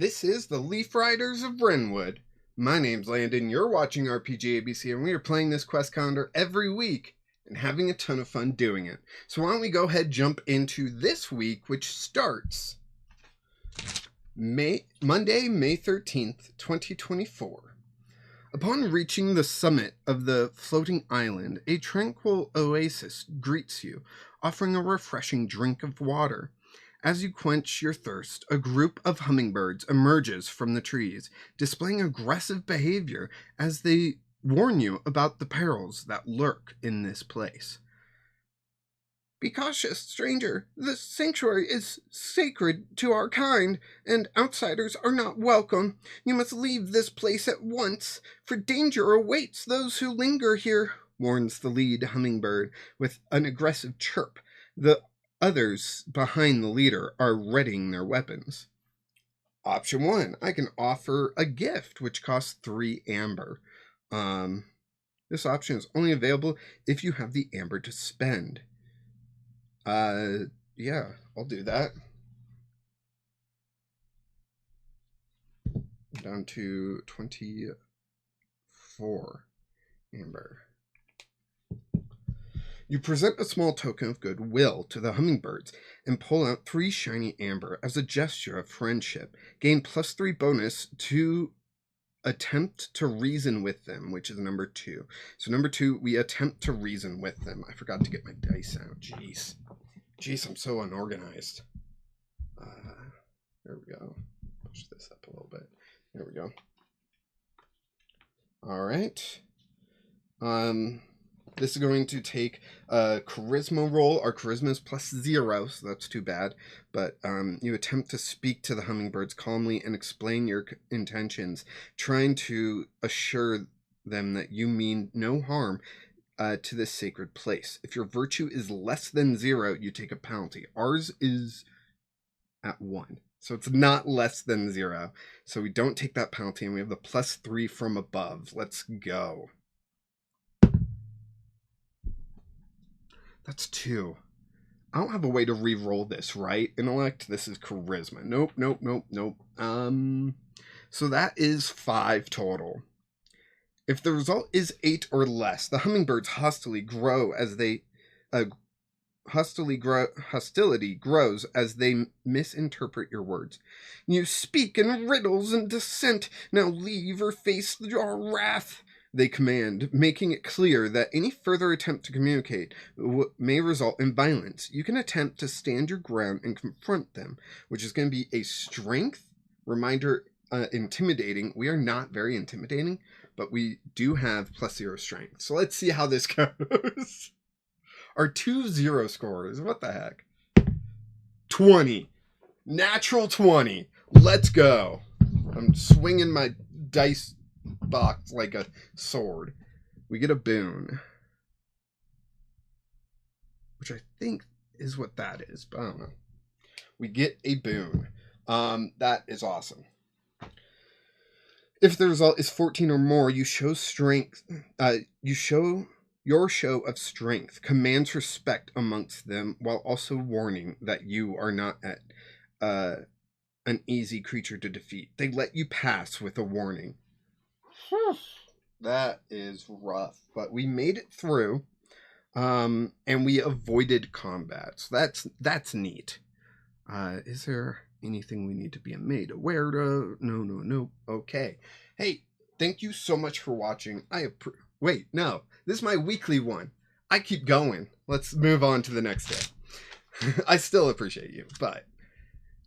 This is the Leaf Riders of Wrenwood. My name's Landon, you're watching RPG ABC, and we are playing this quest calendar every week and having a ton of fun doing it. So why don't we go ahead and jump into this week, which starts Monday, May 13th, 2024. Upon reaching the summit of the floating island, a tranquil oasis greets you, offering a refreshing drink of water. As you quench your thirst, a group of hummingbirds emerges from the trees, displaying aggressive behavior as they warn you about the perils that lurk in this place. Be cautious, stranger. The sanctuary is sacred to our kind, and outsiders are not welcome. You must leave this place at once, for danger awaits those who linger here, warns the lead hummingbird with an aggressive chirp. The others behind the leader are readying their weapons. Option 1, I can offer a gift, which costs 3 amber. This option is only available if you have the amber to spend. Yeah, I'll do that. Down to 24 amber. You present a small token of goodwill to the hummingbirds and pull out 3 shiny amber as a gesture of friendship. Gain +3 bonus to attempt to reason with them, which is number 2. So number 2, we attempt to reason with them. I forgot to get my dice out. Jeez, I'm so unorganized. There we go. Push this up a little bit. There we go. All right. This is going to take a charisma roll. Our charisma is +0, so that's too bad. But you attempt to speak to the hummingbirds calmly and explain your intentions, trying to assure them that you mean no harm to this sacred place. If your virtue is less than 0, you take a penalty. Ours is at 1, so it's not less than 0. So we don't take that penalty, and we have the +3 from above. Let's go. That's 2. I don't have a way to re-roll this, right? Intellect, this is charisma. Nope. So that is 5 total. If the result is 8 or less, the hummingbirds hostility grows as they misinterpret your words. You speak in riddles and dissent. Now leave or face your wrath, they command, making it clear that any further attempt to communicate may result in violence. You can attempt to stand your ground and confront them, which is going to be a strength. Reminder, intimidating. We are not very intimidating, but we do have +0 strength. So let's see how this goes. Our 2-0 scores. What the heck? 20. Natural 20. Let's go. I'm swinging my dice box like a sword. We get a boon, which I think is what that is, but I don't know. We get a boon. That is awesome. If the result is 14 or more, you show strength. You show your show of strength commands respect amongst them, while also warning that you are not an easy creature to defeat. They let you pass with a warning. That is rough, but we made it through, and we avoided combat, so that's neat. Is there anything we need to be made aware of? No. Okay. Hey, thank you so much for watching. Wait, no, this is my weekly one. I keep going. Let's move on to the next day. I still appreciate you, but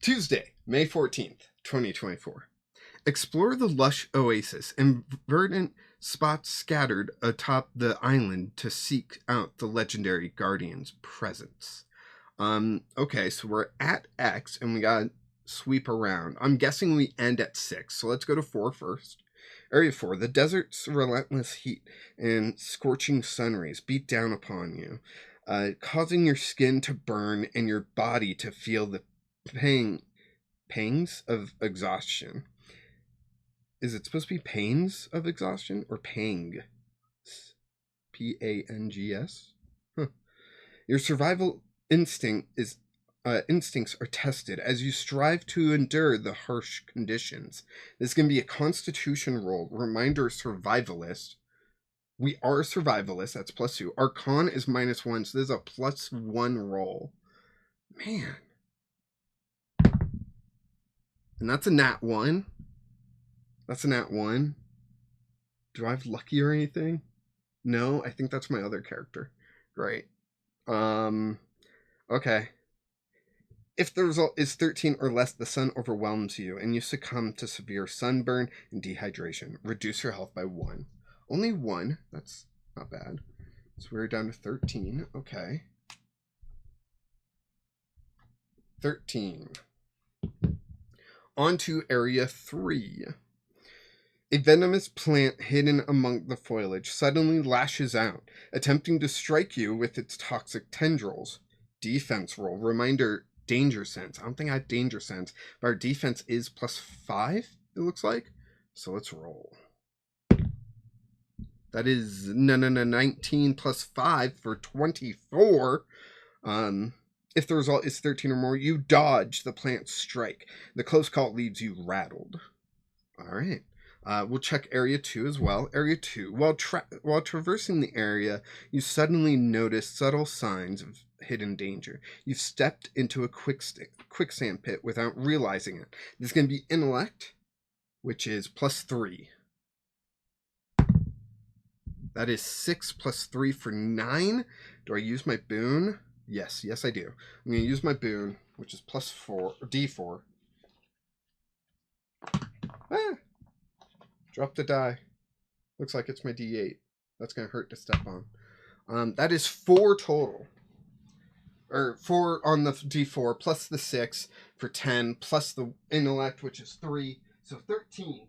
Tuesday, May 14th, 2024. Explore the lush oasis and verdant spots scattered atop the island to seek out the legendary Guardian's presence. Okay, so we're at X and we gotta sweep around. I'm guessing we end at 6, so let's go to 4 first. Area 4, the desert's relentless heat and scorching sun rays beat down upon you, causing your skin to burn and your body to feel the pangs of exhaustion. Is it supposed to be pains of exhaustion or pang? Pangs? Huh. Your survival instinct is instincts are tested as you strive to endure the harsh conditions. This is going to be a constitution roll. Reminder, survivalist. We are survivalists. That's +2. Our con is -1, so this is a +1 roll. Man. And that's a nat 1. That's a nat 1. Do I have lucky or anything? No, I think that's my other character. Great. Okay. If the result is 13 or less, the sun overwhelms you and you succumb to severe sunburn and dehydration. Reduce your health by 1. Only 1. That's not bad. So we're down to 13. Okay. 13. On to area 3. A venomous plant hidden among the foliage suddenly lashes out, attempting to strike you with its toxic tendrils. Defense roll. Reminder, danger sense. I don't think I have danger sense, but our defense is +5, it looks like. So let's roll. That is 19 plus 5 for 24. If the result is 13 or more, you dodge the plant's strike. The close call leaves you rattled. All right. We'll check area 2 as well. Area 2. While traversing the area, you suddenly notice subtle signs of hidden danger. You've stepped into a quicksand pit without realizing it. This is going to be intellect, which is +3. That is 6 plus 3 for 9. Do I use my boon? Yes, I do. I'm going to use my boon, which is +4, D4. Ah! Drop the die. Looks like it's my D8. That's going to hurt to step on. That is 4 total. Or 4 on the D4, plus the 6 for 10, plus the intellect, which is 3. So 13.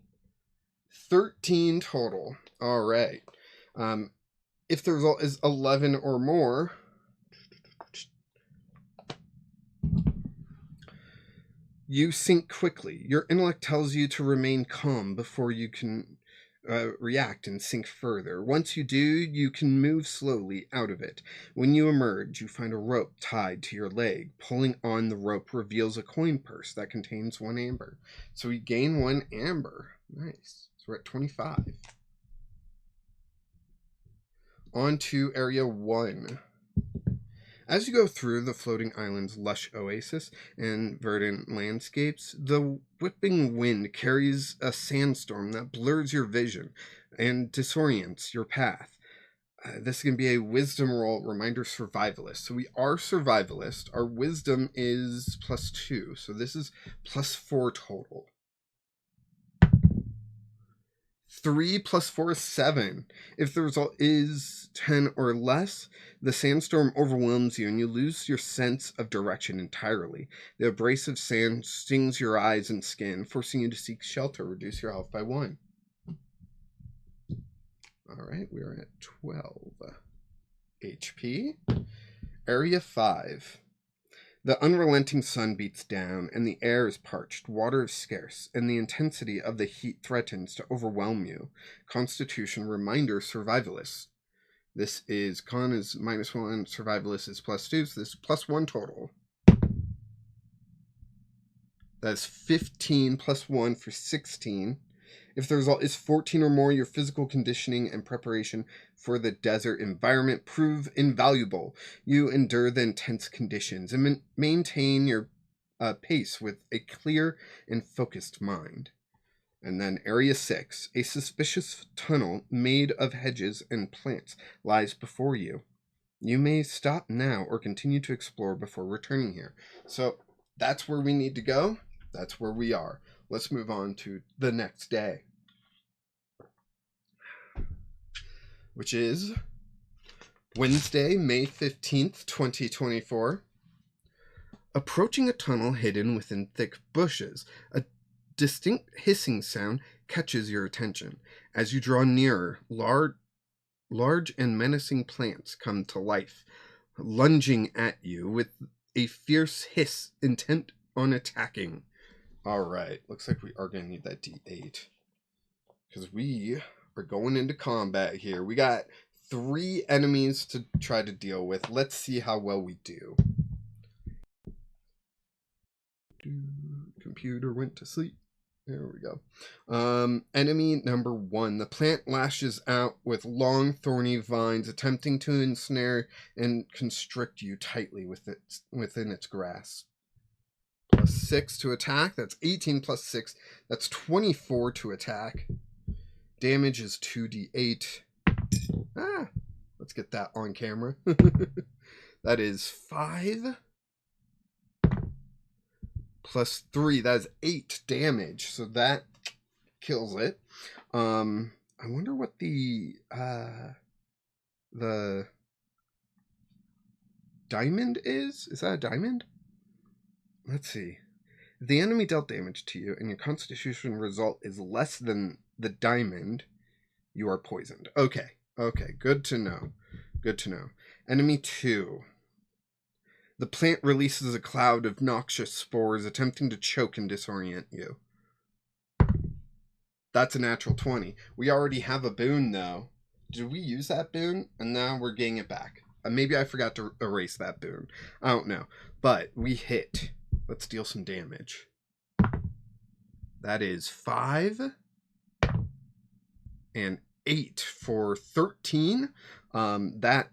13 total. All right. If the result is 11 or more, you sink quickly. Your intellect tells you to remain calm before you can react and sink further. Once you do, you can move slowly out of it. When you emerge, you find a rope tied to your leg. Pulling on the rope reveals a coin purse that contains 1 amber. So we gain 1 amber. Nice. So we're at 25. On to area 1. As you go through the floating island's lush oasis and verdant landscapes, the whipping wind carries a sandstorm that blurs your vision and disorients your path. This is going to be a wisdom roll. Reminder, survivalist. So we are survivalist. Our wisdom is +2. So this is +4 total. 3 plus 4 is 7. If the result is 10 or less, the sandstorm overwhelms you and you lose your sense of direction entirely. The abrasive sand stings your eyes and skin, forcing you to seek shelter. Reduce your health by 1. All right, we are at 12 HP. Area 5. The unrelenting sun beats down, and the air is parched, water is scarce, and the intensity of the heat threatens to overwhelm you. Constitution reminder, survivalist. This is, con is -1, survivalist is +2, so this is +1 total. That's 15 plus 1 for 16. If the result is 14 or more, your physical conditioning and preparation for the desert environment prove invaluable. You endure the intense conditions and maintain your pace with a clear and focused mind. And then area 6, a suspicious tunnel made of hedges and plants lies before you. You may stop now or continue to explore before returning here. So that's where we need to go. That's where we are. Let's move on to the next day, which is Wednesday, May 15th, 2024. Approaching a tunnel hidden within thick bushes, a distinct hissing sound catches your attention. As you draw nearer, large and menacing plants come to life, lunging at you with a fierce hiss intent on attacking. All right, looks like we are going to need that D8 because we are going into combat here. We got 3 enemies to try to deal with. Let's see how well we do. Computer went to sleep. There we go. Enemy number 1. The plant lashes out with long, thorny vines, attempting to ensnare and constrict you tightly within its grasp. +6 to attack. That's 18 plus 6. That's 24 to attack. Damage is 2d8. Let's get that on camera. That is 5 plus 3. That is 8 damage. So that kills it. I wonder what the diamond is. Is that a diamond? Let's see. If the enemy dealt damage to you and your constitution result is less than the diamond, you are poisoned. Okay. Good to know. Enemy 2. The plant releases a cloud of noxious spores, attempting to choke and disorient you. That's a natural 20. We already have a boon, though. Did we use that boon? And now we're getting it back. Maybe I forgot to erase that boon. I don't know. But we hit. Let's deal some damage. That is 5 and 8 for 13. That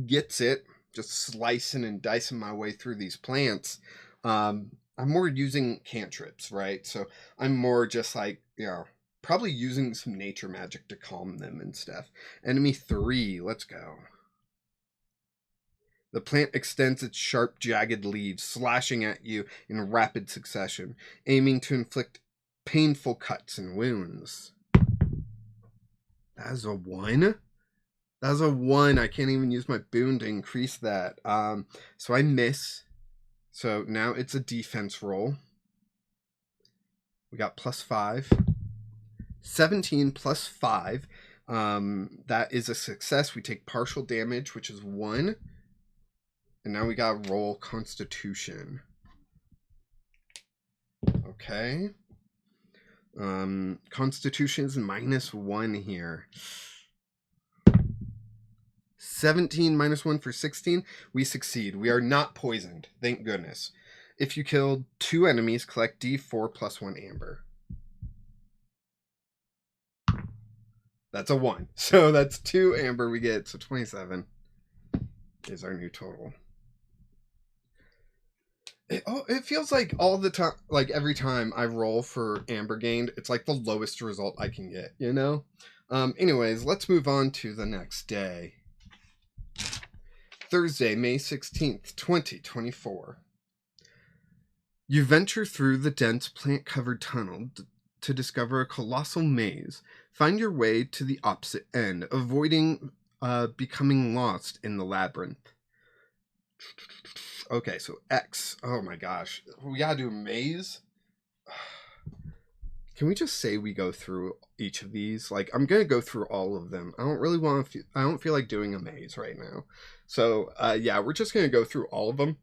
gets it. Just slicing and dicing my way through these plants. I'm more using cantrips, right? So I'm more just like, probably using some nature magic to calm them and stuff. Enemy 3, let's go. The plant extends its sharp, jagged leaves, slashing at you in rapid succession, aiming to inflict painful cuts and wounds. That is a 1. That's a 1. I can't even use my boon to increase that. So I miss. So now it's a defense roll. We got +5. 17 plus 5. That is a success. We take partial damage, which is 1. And now we got to roll Constitution. Okay. Constitution is -1 here. 17 -1 for 16. We succeed. We are not poisoned. Thank goodness. If you killed 2 enemies, collect D4 plus 1 amber. That's a 1. So that's 2 amber we get. So 27 is our new total. It feels like all the time, like every time I roll for amber gained, it's like the lowest result I can get, Anyways, let's move on to the next day. Thursday, May 16th, 2024. You venture through the dense plant-covered tunnel to discover a colossal maze. Find your way to the opposite end, avoiding becoming lost in the labyrinth. Okay, so X. Oh my gosh. We gotta do a maze? Can we just say we go through each of these? Like, I'm gonna go through all of them. I don't really want to. I don't feel like doing a maze right now. So, yeah, we're just gonna go through all of them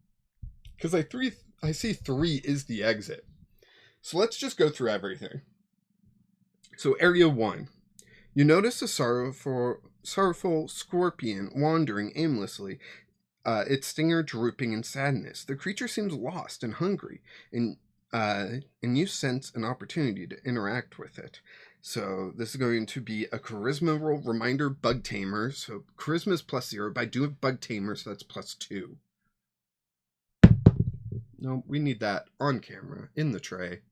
because I see 3 is the exit. So let's just go through everything. So, area 1. You notice a sorrowful scorpion wandering aimlessly. Its stinger drooping in sadness. The creature seems lost and hungry, and you sense an opportunity to interact with it. So this is going to be a charisma roll. Reminder, bug tamer. So charisma is +0. But I do have bug tamer, so that's +2. No, we need that on camera, in the tray.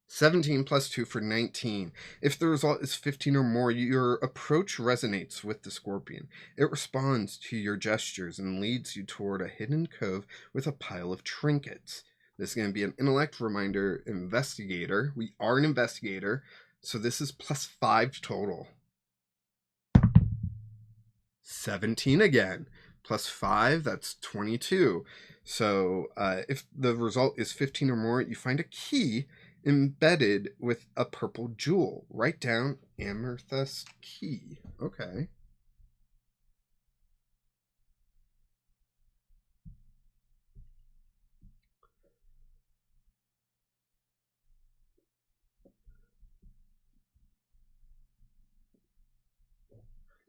17 plus 2 for 19. If the result is 15 or more, your approach resonates with the scorpion. It responds to your gestures and leads you toward a hidden cove with a pile of trinkets. This is going to be an intellect. Reminder, investigator. We are an investigator, so this is +5 total. 17 again. +5, that's 22. So if the result is 15 or more, you find a key embedded with a purple jewel. Write down amethyst key. Okay.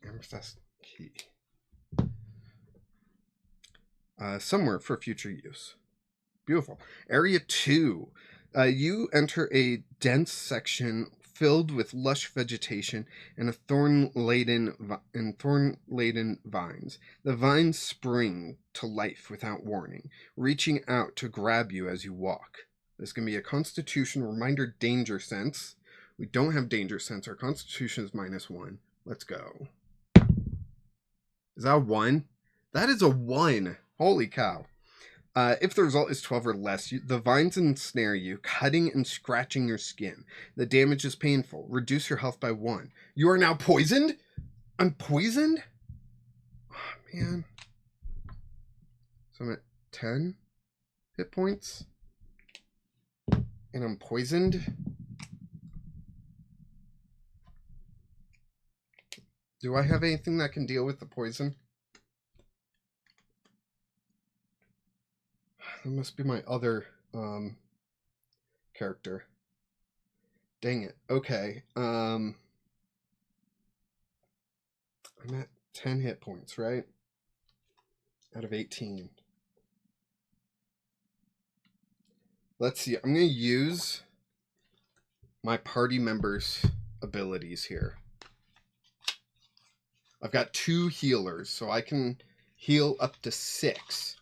Amethyst key. Somewhere for future use. Beautiful. Area 2. You enter a dense section filled with lush vegetation and thorn-laden vines. The vines spring to life without warning, reaching out to grab you as you walk. There's going to be a Constitution reminder danger sense. We don't have danger sense. Our Constitution is -1. Let's go. Is that a 1? That is a 1. Holy cow. If the result is 12 or less, the vines ensnare you, cutting and scratching your skin. The damage is painful. Reduce your health by 1. You are now poisoned? I'm poisoned? Oh, man. So I'm at 10 hit points. And I'm poisoned. Do I have anything that can deal with the poison? That must be my other character. Dang it. Okay. I'm at 10 hit points, right? Out of 18. Let's see. I'm going to use my party members' abilities here. I've got 2 healers, so I can heal up to 6,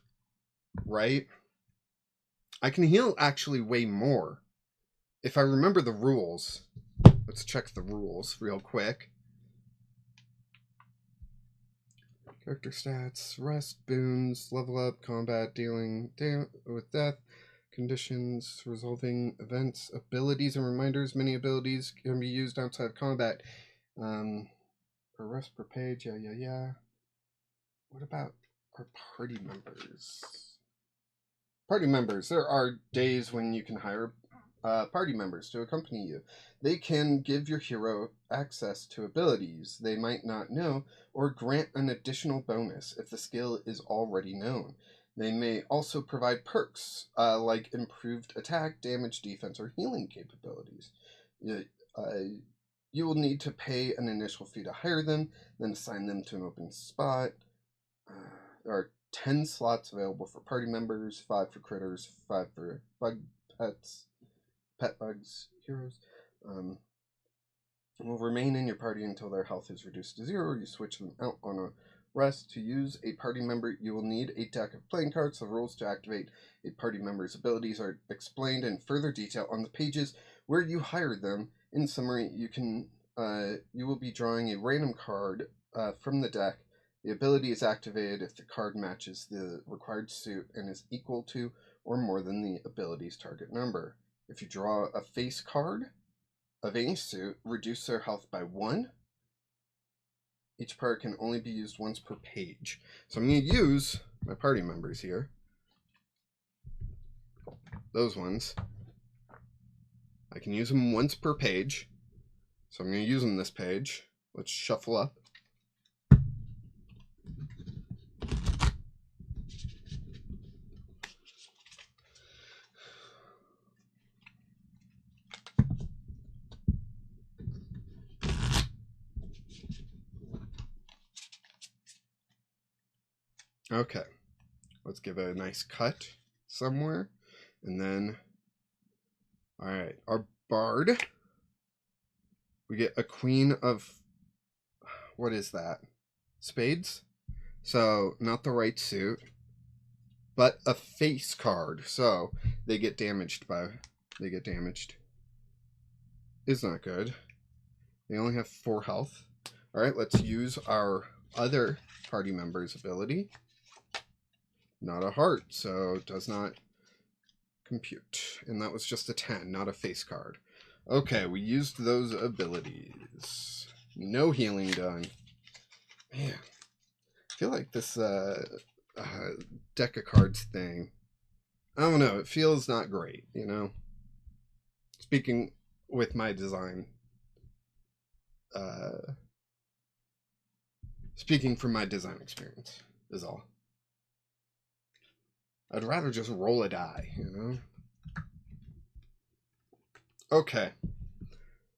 right? I can heal actually way more. If I remember the rules, let's check the rules real quick. Character stats, rest, boons, level up, combat, dealing with death, conditions, resolving events, abilities and reminders. Many abilities can be used outside of combat. Per rest per page, yeah. What about our party members? Party members. There are days when you can hire party members to accompany you. They can give your hero access to abilities they might not know, or grant an additional bonus if the skill is already known. They may also provide perks, like improved attack, damage, defense, or healing capabilities. You will need to pay an initial fee to hire them, then assign them to an open spot. There are 10 slots available for party members, 5 for critters, 5 for bug pets, pet bugs, heroes. Will remain in your party until their health is reduced to 0, or you switch them out on a rest. To use a party member, you will need a deck of playing cards. The rules to activate a party member's abilities are explained in further detail on the pages where you hired them. In summary, you will be drawing a random card from the deck. The ability is activated if the card matches the required suit and is equal to or more than the ability's target number. If you draw a face card of any suit, reduce their health by 1. Each card can only be used once per page. So I'm going to use my party members here. Those ones. I can use them once per page. So I'm going to use them this page. Let's shuffle up. Okay, let's give it a nice cut somewhere. And then, all right, our bard. We get a queen of, what is that? Spades? So, not the right suit, but a face card. So, they get damaged. Is not good. They only have 4 health. All right, let's use our other party member's ability. Not a heart, so it does not compute. And that was just a 10, not a face card. Okay, we used those abilities. No healing done. Man, I feel like this deck of cards thing, I don't know, it feels not great, you know? Speaking with my design, speaking from my design experience is all. I'd rather just roll a die, you know? Okay.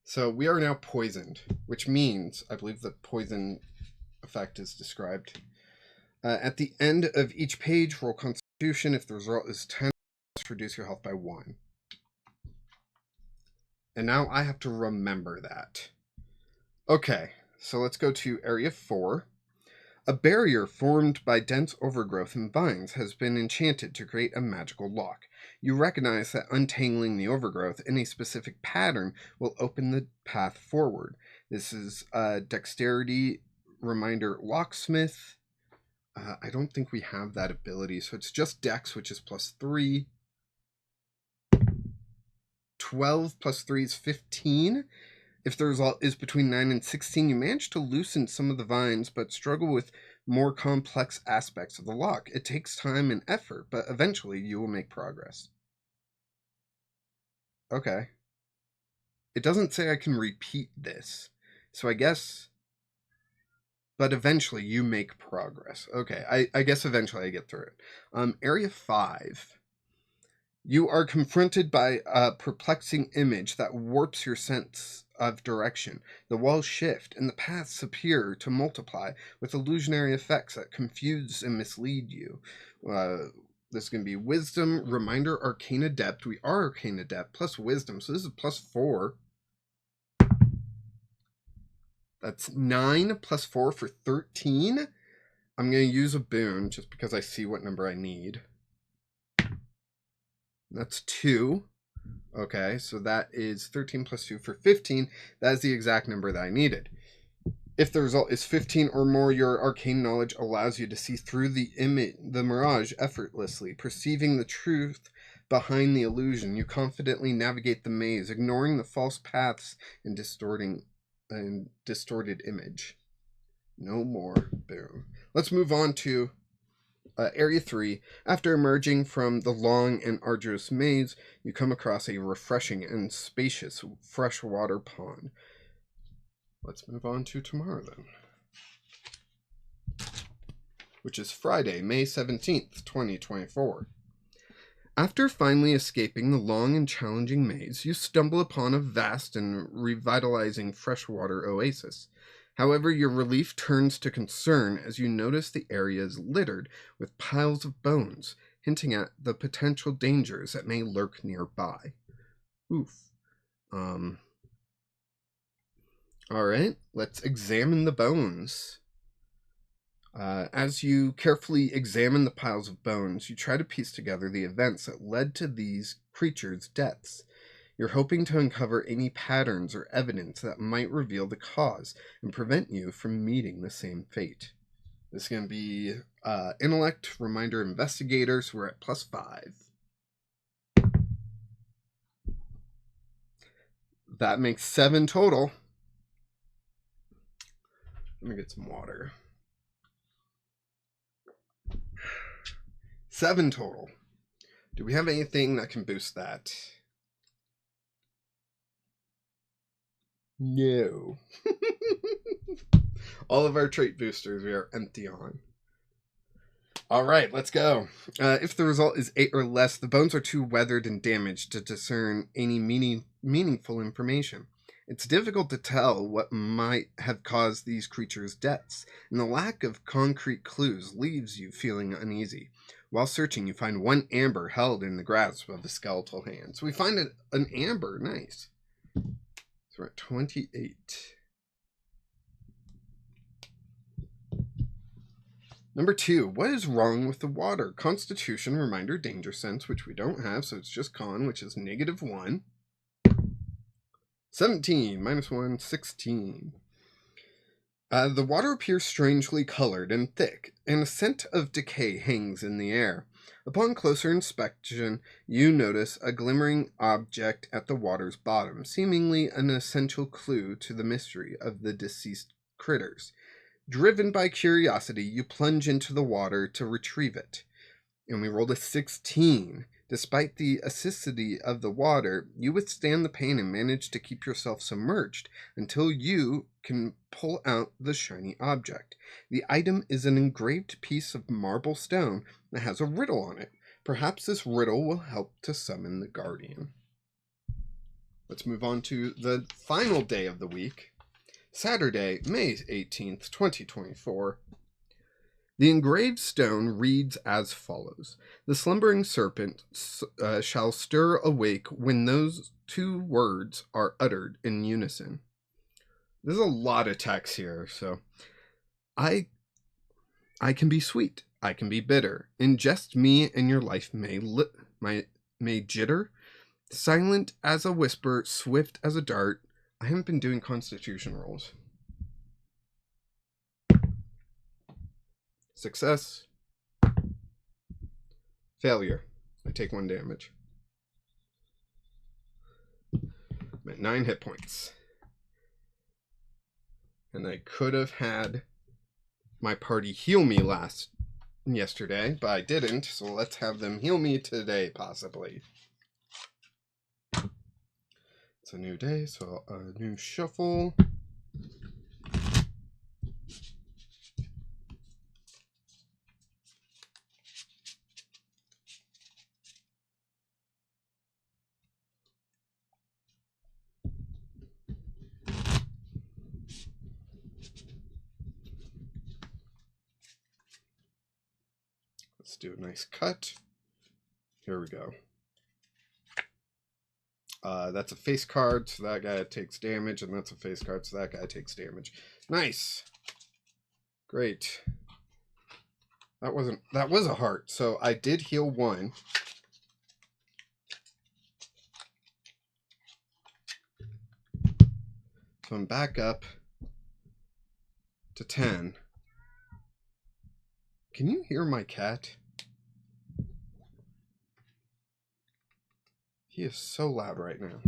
So we are now poisoned, which means, I believe the poison effect is described. At the end of each page, roll Constitution. If the result is 10, reduce your health by 1. And now I have to remember that. Okay, so let's go to Area 4. A barrier formed by dense overgrowth and vines has been enchanted to create a magical lock. You recognize that untangling the overgrowth in a specific pattern will open the path forward. This is a dexterity reminder locksmith. I don't think we have that ability, so it's just dex, which is +3. 12 plus 3 is 15. If the result is between 9 and 16, you manage to loosen some of the vines, but struggle with more complex aspects of the lock. It takes time and effort, but eventually you will make progress. Okay. It doesn't say I can repeat this, so I guess... But eventually you make progress. Okay, I guess eventually I get through it. Area 5. You are confronted by a perplexing image that warps your sense of direction. The walls shift, and the paths appear to multiply with illusionary effects that confuse and mislead you. This is going to be Wisdom, Reminder, Arcane Adept. We are Arcane Adept, plus Wisdom, so this is +4. That's 9 plus 4 for 13. I'm going to use a boon just because I see what number I need. That's 2. Okay, so that is 13 plus 2 for 15. That is the exact number that I needed. If the result is 15 or more, your arcane knowledge allows you to see through the mirage effortlessly, perceiving the truth behind the illusion. You confidently navigate the maze, ignoring the false paths and distorted image. No more. Boom. Let's move on to Area 3. After emerging from the long and arduous maze, you come across a refreshing and spacious freshwater pond. Let's move on to tomorrow then, which is Friday, May 17th, 2024. After finally escaping the long and challenging maze, you stumble upon a vast and revitalizing freshwater oasis. However, your relief turns to concern as you notice the area is littered with piles of bones, hinting at the potential dangers that may lurk nearby. Oof. Alright, let's examine the bones. As you carefully examine the piles of bones, you try to piece together the events that led to these creatures' deaths. You're hoping to uncover any patterns or evidence that might reveal the cause and prevent you from meeting the same fate. This is going to be Intellect, Reminder, Investigator, so we're at +5. That makes 7 total. Let me get some water. 7 total. Do we have anything that can boost that? No. All of our trait boosters we are empty on. Alright, let's go. If the result is 8 or less, the bones are too weathered and damaged to discern any meaningful information. It's difficult to tell what might have caused these creatures' deaths, and the lack of concrete clues leaves you feeling uneasy. While searching, you find 1 amber held in the grasp of a skeletal hand. So we find an amber. Nice. So we're at 28. Number 2, what is wrong with the water? Constitution, Reminder, Danger Sense, which we don't have, so it's just Con, which is -1. 17, -1, 16. The water appears strangely colored and thick, and a scent of decay hangs in the air. Upon closer inspection, you notice a glimmering object at the water's bottom, seemingly an essential clue to the mystery of the deceased critters. Driven by curiosity, you plunge into the water to retrieve it. And we rolled a 16. Despite the acidity of the water, you withstand the pain and manage to keep yourself submerged until you can pull out the shiny object. The item is an engraved piece of marble stone that has a riddle on it. Perhaps this riddle will help to summon the guardian. Let's move on to the final day of the week. Saturday, May 18th, 2024. The engraved stone reads as follows: The slumbering serpent shall stir awake when those two words are uttered in unison. There's a lot of text here, so I can be sweet, I can be bitter. In jest me and your life may jitter, silent as a whisper, swift as a dart. I haven't been doing constitution rolls. Success. Failure. I take 1 damage. I'm at 9 hit points. And I could have had my party heal me yesterday, but I didn't, so let's have them heal me today, possibly. It's a new day, so a new shuffle. Let's do a nice cut. Here we go. That's a face card, so that guy takes damage, and that's a face card, so that guy takes damage. Nice. Great. That was a heart, so I did heal 1. So I'm back up to 10. Can you hear my cat? He is so loud right now.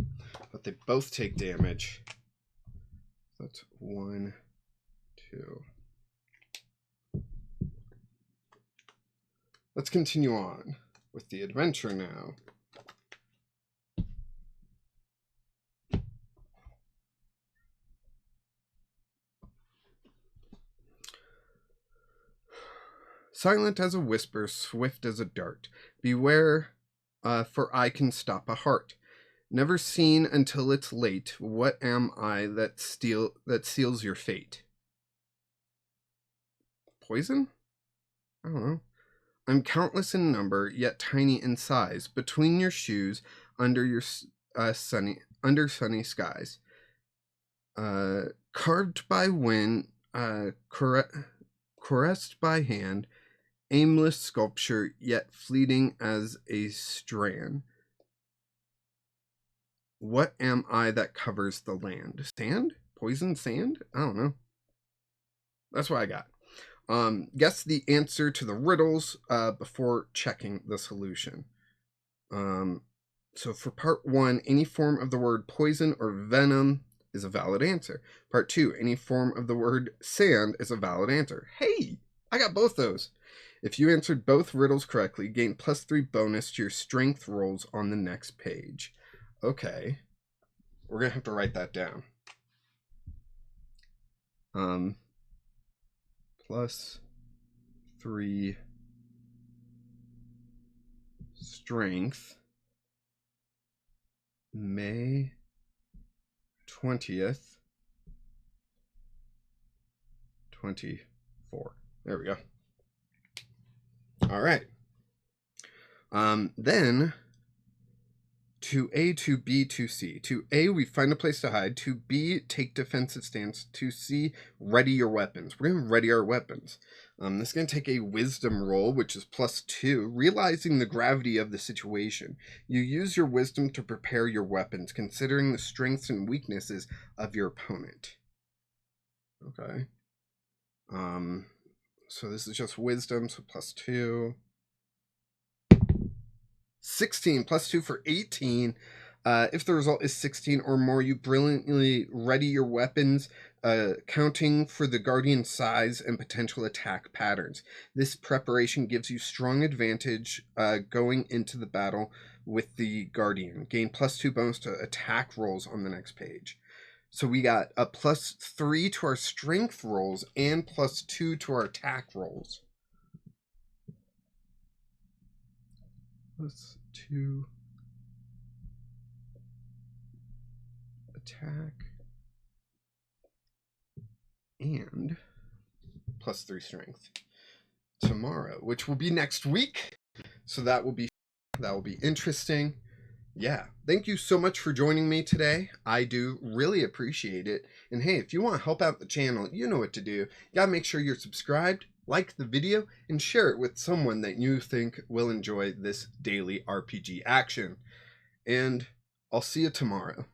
But they both take damage. That's 1, 2. Let's continue on with the adventure now. Silent as a whisper, swift as a dart. Beware, for I can stop a heart. Never seen until it's late. What am I that seals your fate? Poison? I don't know. I'm countless in number, yet tiny in size. Between your shoes, under your sunny skies. Carved by wind, caressed by hand. Aimless sculpture, yet fleeting as a strand. What am I that covers the land? Sand? Poison sand? I don't know. That's what I got. Guess the answer to the riddles before checking the solution. So for part 1, any form of the word poison or venom is a valid answer. Part 2, any form of the word sand is a valid answer. Hey, I got both those. If you answered both riddles correctly, gain +3 bonus to your strength rolls on the next page. Okay. We're going to have to write that down. +3 strength. May 20th. 24. There we go. All right. Then to A, to B, to C. To A, we find a place to hide. To B, take defensive stance. To C, ready your weapons. We're going to ready our weapons. This is going to take a wisdom roll, which is +2. Realizing the gravity of the situation, you use your wisdom to prepare your weapons, considering the strengths and weaknesses of your opponent. Okay. So this is just wisdom, so +2. 16 +2 for 18. If the result is 16 or more, you brilliantly ready your weapons, counting for the guardian's size and potential attack patterns. This preparation gives you strong advantage going into the battle with the guardian. Gain +2 bonus to attack rolls on the next page. So we got a +3 to our strength rolls and +2 to our attack rolls. +2 attack and +3 strength. tomorrow, which will be next week. So that will be interesting. Yeah, thank you so much for joining me today. I do really appreciate it. And hey, if you want to help out the channel, you know what to do. You gotta make sure you're subscribed, like the video, and share it with someone that you think will enjoy this daily RPG action. And I'll see you tomorrow.